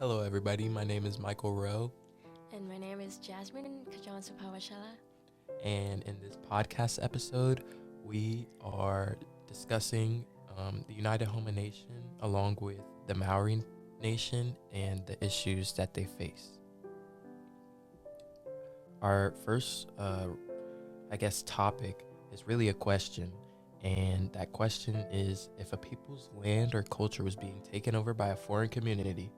Hello, everybody. My name is Michael Rowe, And my name is Jasmine Kajan Supawashala. and in this podcast episode, we are discussing the United Homa Nation along with the Maori Nation and the issues that they face. Our first, topic is really a question, and that question is if a people's land or culture was being taken over by a foreign community,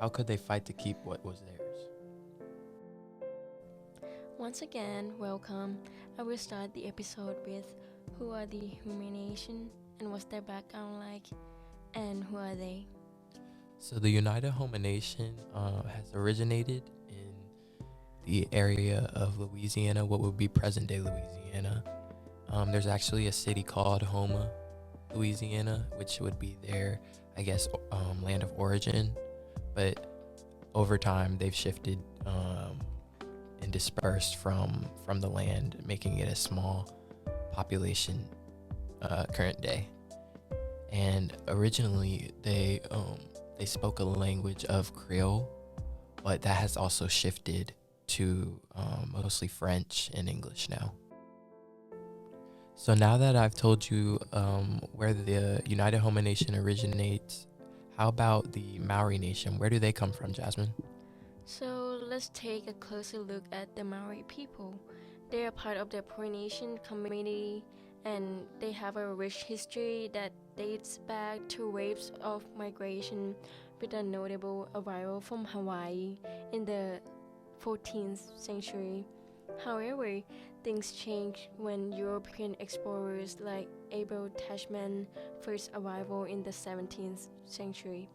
how could they fight to keep what was theirs? Once again, welcome. I will start the episode with who are the Huma Nation and what's their background like and who are they? So the United Homa Nation has originated in the area of Louisiana, what would be present-day Louisiana. There's actually a city called Houma, Louisiana, which would be their, land of origin. But over time, they've shifted and dispersed from the land, making it a small population current day. And originally, they spoke a language of Creole, but that has also shifted to mostly French and English now. So now that I've told you where the United Homa Nation originates, how about the Maori Nation? Where do they come from, Jasmine? So let's take a closer look at the Maori people. They are part of the Polynesian community and they have a rich history that dates back to waves of migration with a notable arrival from Hawaii in the 14th century. However, things changed when European explorers like Abel Tasman first arrival in the 17th century.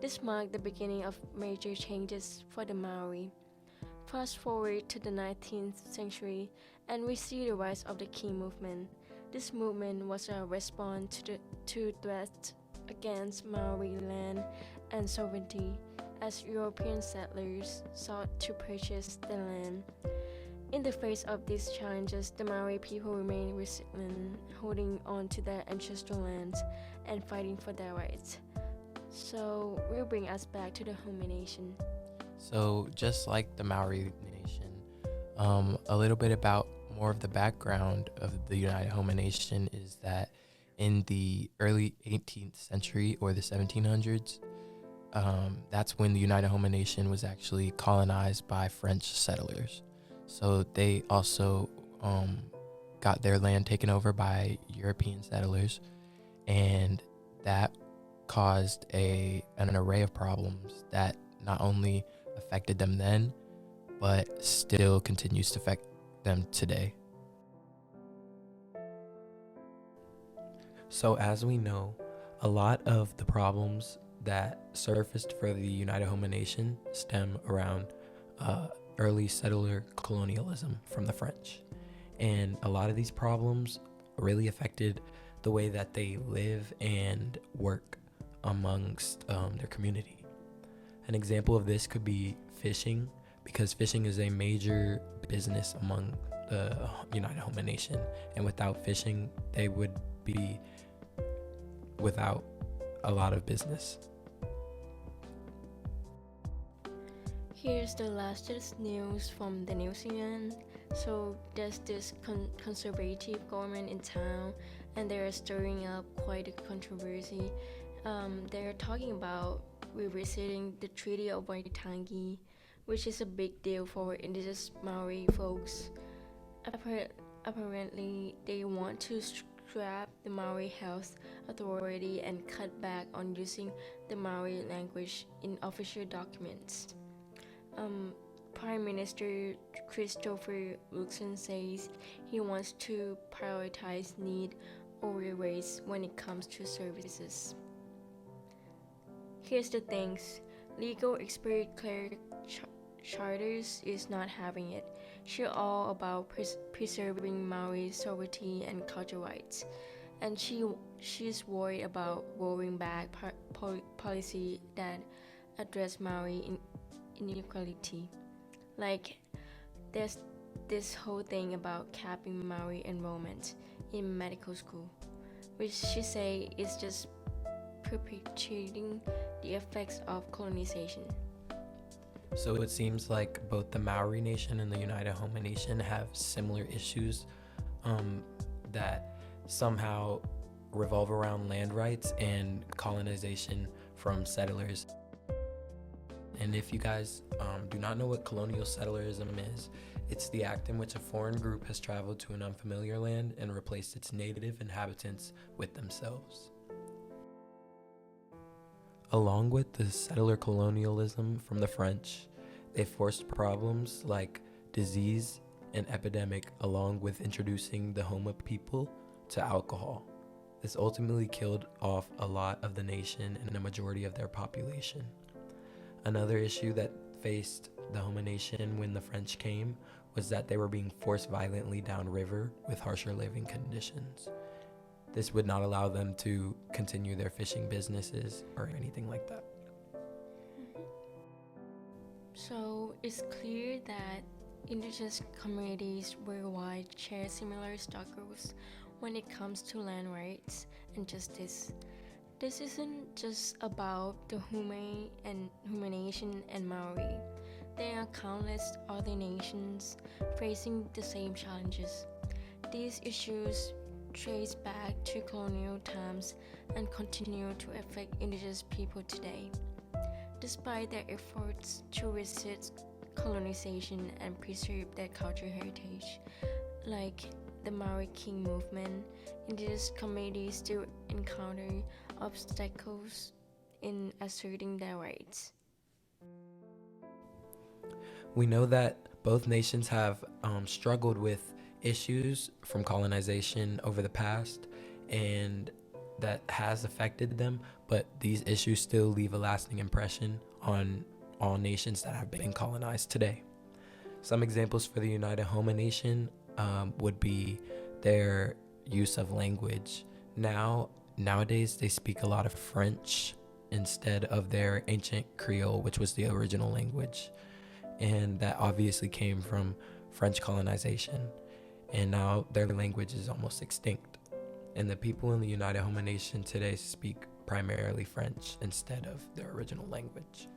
This marked the beginning of major changes for the Maori. Fast forward to the 19th century, and we see the rise of the Tea movement. This movement was a response to threats against Maori land and sovereignty as European settlers sought to purchase the land. In the face of these challenges, the Maori people remained resilient, holding on to their ancestral lands and fighting for their rights. So, will bring us back to the Homa Nation. So just like the Maori Nation, a little bit about more of the background of the United Homa Nation is that in the early 18th century or the 1700s, that's when the United Homa Nation was actually colonized by French settlers. So they also got their land taken over by European settlers, and that caused an array of problems that not only affected them then, but still continues to affect them today. So as we know, a lot of the problems that surfaced for the United Homa Nation stem around early settler colonialism from the French. And a lot of these problems really affected the way that they live and work amongst their community. An example of this could be fishing, because fishing is a major business among the United Homa Nation. And without fishing, they would be without a lot of business. Here's the latest news from the New Zealand. So there's this conservative government in town, and they're stirring up quite a controversy. They're talking about revisiting the Treaty of Waitangi, which is a big deal for indigenous Maori folks. Apparently, they want to scrap the Maori Health Authority and cut back on using the Maori language in official documents. Prime Minister Christopher Luxon says he wants to prioritize need over race when it comes to services. Here's the things. Legal expert Claire Charters is not having it. She's all about preserving Maori sovereignty and cultural rights, and she's worried about rolling back policy that address Maori inequality. Like, there's this whole thing about capping Maori enrollment in medical school, which she say is just perpetuating the effects of colonization. So it seems like both the Maori Nation and the United Homa Nation have similar issues that somehow revolve around land rights and colonization from settlers. And if you guys do not know what colonial settlerism is, it's the act in which a foreign group has traveled to an unfamiliar land and replaced its native inhabitants with themselves. Along with the settler colonialism from the French, they forced problems like disease and epidemic, along with introducing the Homa people to alcohol. This ultimately killed off a lot of the nation and a majority of their population. Another issue that faced the Homa Nation when the French came was that they were being forced violently downriver with harsher living conditions. This would not allow them to continue their fishing businesses or anything like that. So it's clear that indigenous communities worldwide share similar struggles when it comes to land rights and justice. This isn't just about the Huma Nation and Maori. There are countless other nations facing the same challenges. These issues trace back to colonial times and continue to affect indigenous people today. Despite their efforts to resist colonization and preserve their cultural heritage, like the Maori King movement, indigenous communities still encounter obstacles in asserting their rights. We know that both nations have struggled with issues from colonization over the past, and that has affected them, but these issues still leave a lasting impression on all nations that have been colonized today. Some examples for the United Homa Nation would be their use of language. Nowadays, they speak a lot of French instead of their ancient Creole, which was the original language. And that obviously came from French colonization. And now their language is almost extinct. And the people in the United Homa Nation today speak primarily French instead of their original language.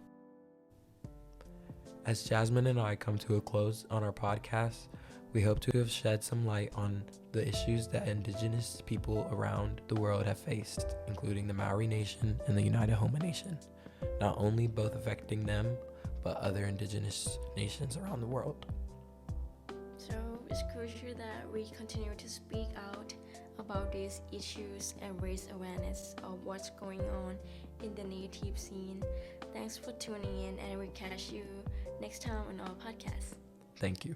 As Jasmine and I come to a close on our podcast, we hope to have shed some light on the issues that indigenous people around the world have faced, including the Maori Nation and the United Homa Nation, not only both affecting them, but other indigenous nations around the world. So it's crucial that we continue to speak out about these issues and raise awareness of what's going on in the native scene. Thanks for tuning in, and we'll catch you next time on our podcast. Thank you.